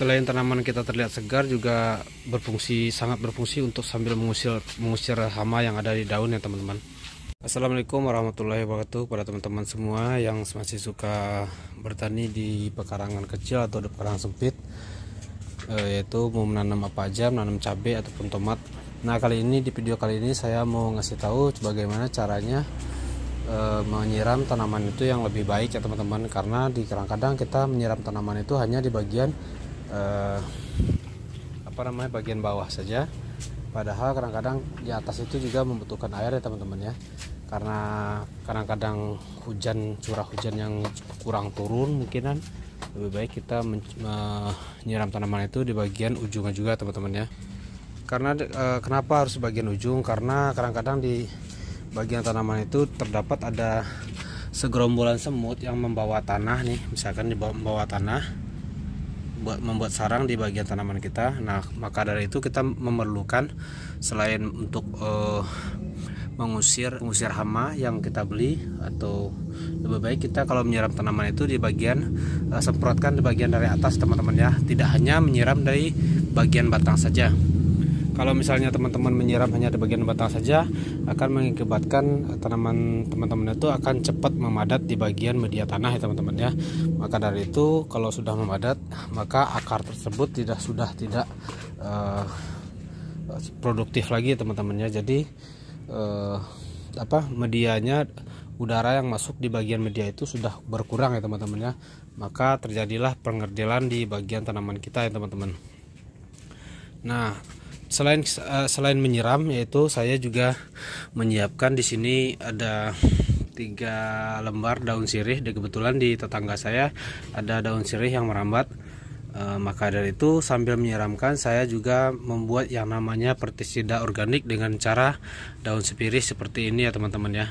Selain tanaman kita terlihat segar, juga sangat berfungsi untuk sambil mengusir hama yang ada di daun ya teman-teman. Assalamualaikum warahmatullahi wabarakatuh pada teman-teman semua yang masih suka bertani di pekarangan kecil atau di pekarangan sempit, yaitu mau menanam apa aja, menanam cabai ataupun tomat. Nah, di video kali ini saya mau ngasih tahu bagaimana caranya menyiram tanaman itu yang lebih baik ya teman-teman, karena kadang-kadang kita menyiram tanaman itu hanya di bagian bagian bawah saja, padahal kadang-kadang di atas itu juga membutuhkan air ya teman-teman ya, karena kadang-kadang curah hujan yang kurang turun, mungkinan lebih baik kita menyiram tanaman itu di bagian ujungnya juga teman-teman ya. Karena kenapa harus bagian ujung? Karena kadang-kadang di bagian tanaman itu terdapat ada segerombolan semut yang membawa tanah nih, misalkan membawa tanah membuat sarang di bagian tanaman kita. Nah, maka dari itu kita memerlukan selain untuk mengusir hama yang kita beli, atau lebih baik kita kalau menyiram tanaman itu di bagian semprotkan di bagian dari atas teman-teman ya, tidak hanya menyiram dari bagian batang saja. Kalau misalnya teman-teman menyiram hanya di bagian batang saja, akan mengakibatkan tanaman teman-teman itu akan cepat memadat di bagian media tanah ya teman-teman ya. Maka dari itu kalau sudah memadat, maka akar tersebut sudah tidak produktif lagi teman-teman ya. Jadi medianya, udara yang masuk di bagian media itu sudah berkurang ya teman-teman ya. Maka terjadilah pengerdelan di bagian tanaman kita ya teman-teman. Nah, selain menyiram, yaitu saya juga menyiapkan di sini ada 3 lembar daun sirih. Kebetulan di tetangga saya ada daun sirih yang merambat. Maka dari itu sambil menyiramkan, saya juga membuat yang namanya pestisida organik dengan cara daun sirih seperti ini ya teman-teman ya.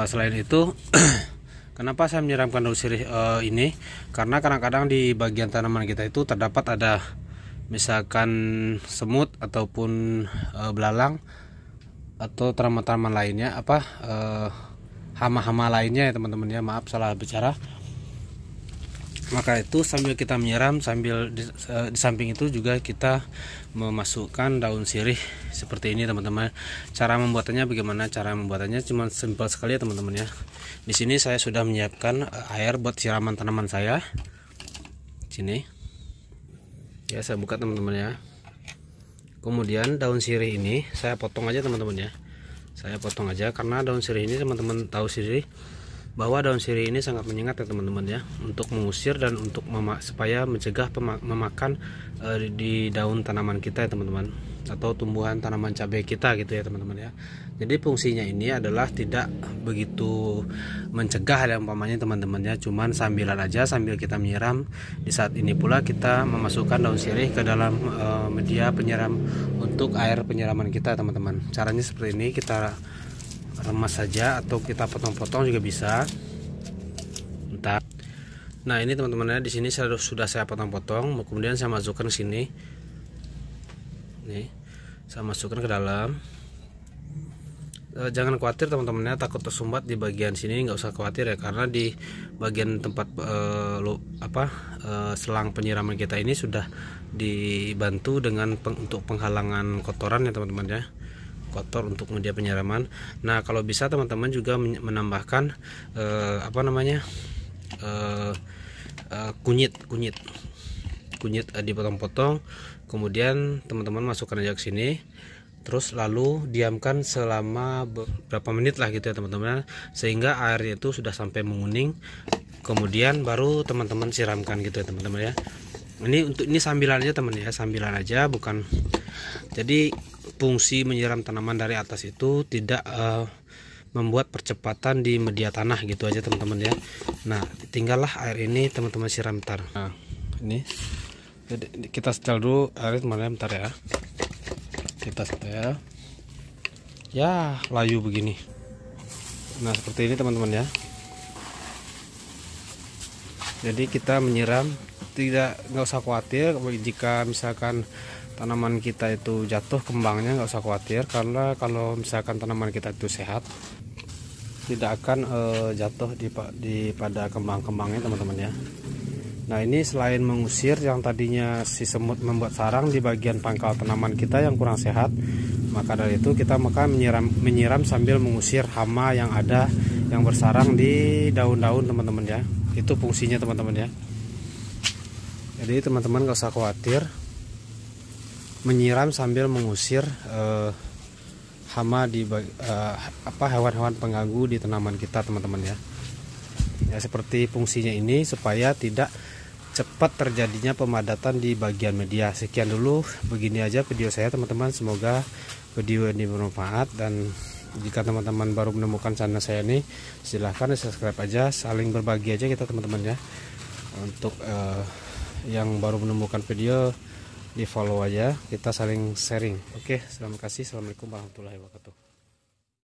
Selain itu kenapa saya menyiramkan daun sirih ini? Karena kadang-kadang di bagian tanaman kita itu terdapat ada misalkan semut ataupun belalang atau tanaman-tanaman lainnya, hama-hama lainnya ya teman-teman ya, maaf salah bicara. Maka itu sambil kita menyiram, sambil di samping itu juga kita memasukkan daun sirih seperti ini teman-teman. Cara membuatannya bagaimana? Cara membuatannya cuma simpel sekali ya teman-teman ya. Di sini saya sudah menyiapkan air buat siraman tanaman saya. Sini ya, saya buka teman-teman ya. Kemudian daun sirih ini saya potong aja teman-teman ya. Saya potong aja karena daun sirih ini, teman-teman tahu sirih bahwa daun sirih ini sangat menyengat ya teman-teman ya, untuk mengusir dan untuk supaya mencegah memakan di daun tanaman kita ya teman-teman, atau tumbuhan tanaman cabai kita gitu ya teman-teman ya. Jadi fungsinya ini adalah tidak begitu mencegah ya umpamanya teman-teman ya, cuman sambilan aja sambil kita menyiram. Di saat ini pula kita memasukkan daun sirih ke dalam media penyiram untuk air penyiraman kita teman-teman. Caranya seperti ini, kita remas saja atau kita potong-potong juga bisa. Nah, ini teman-teman ya, di sini sudah saya potong-potong, kemudian saya masukkan ke sini. Nih, saya masukkan ke dalam. Jangan khawatir teman-teman ya, takut tersumbat di bagian sini, nggak usah khawatir ya, karena di bagian tempat selang penyiraman kita ini sudah dibantu dengan untuk penghalangan kotoran ya teman-teman ya, kotor untuk media penyiraman. Nah, kalau bisa teman-teman juga menambahkan kunyit dipotong-potong, kemudian teman-teman masukkan aja ke sini, terus lalu diamkan selama beberapa menit lah gitu ya teman-teman, sehingga airnya itu sudah sampai menguning, kemudian baru teman-teman siramkan gitu ya teman-teman ya. Ini sambilan aja teman ya, sambilan aja, bukan. Jadi fungsi menyiram tanaman dari atas itu tidak membuat percepatan di media tanah gitu aja teman-teman ya. Nah, tinggallah air ini teman-teman siram bentar. Nah, ini kita setel dulu air teman-teman bentar ya. Kita setel ya, layu begini. Nah, seperti ini teman-teman ya. Jadi kita menyiram, nggak usah khawatir jika misalkan tanaman kita itu jatuh kembangnya, nggak usah khawatir, karena kalau misalkan tanaman kita itu sehat, tidak akan jatuh pada kembang-kembangnya teman-teman ya. Nah, ini selain mengusir yang tadinya si semut membuat sarang di bagian pangkal tanaman kita yang kurang sehat, maka dari itu kita menyiram sambil mengusir hama yang ada yang bersarang di daun-daun teman-teman ya. Itu fungsinya teman-teman ya. Jadi teman-teman gak usah khawatir, menyiram sambil mengusir hama di hewan-hewan pengganggu di tanaman kita teman-teman ya. Ya, seperti fungsinya ini supaya tidak cepat terjadinya pemadatan di bagian media. Sekian dulu, begini aja video saya teman-teman. Semoga video ini bermanfaat, dan jika teman-teman baru menemukan channel saya ini, silahkan subscribe aja, saling berbagi aja kita teman-teman ya. Untuk yang baru menemukan video, di follow aja, kita saling sharing. Oke, terima kasih. Assalamualaikum warahmatullahi wabarakatuh.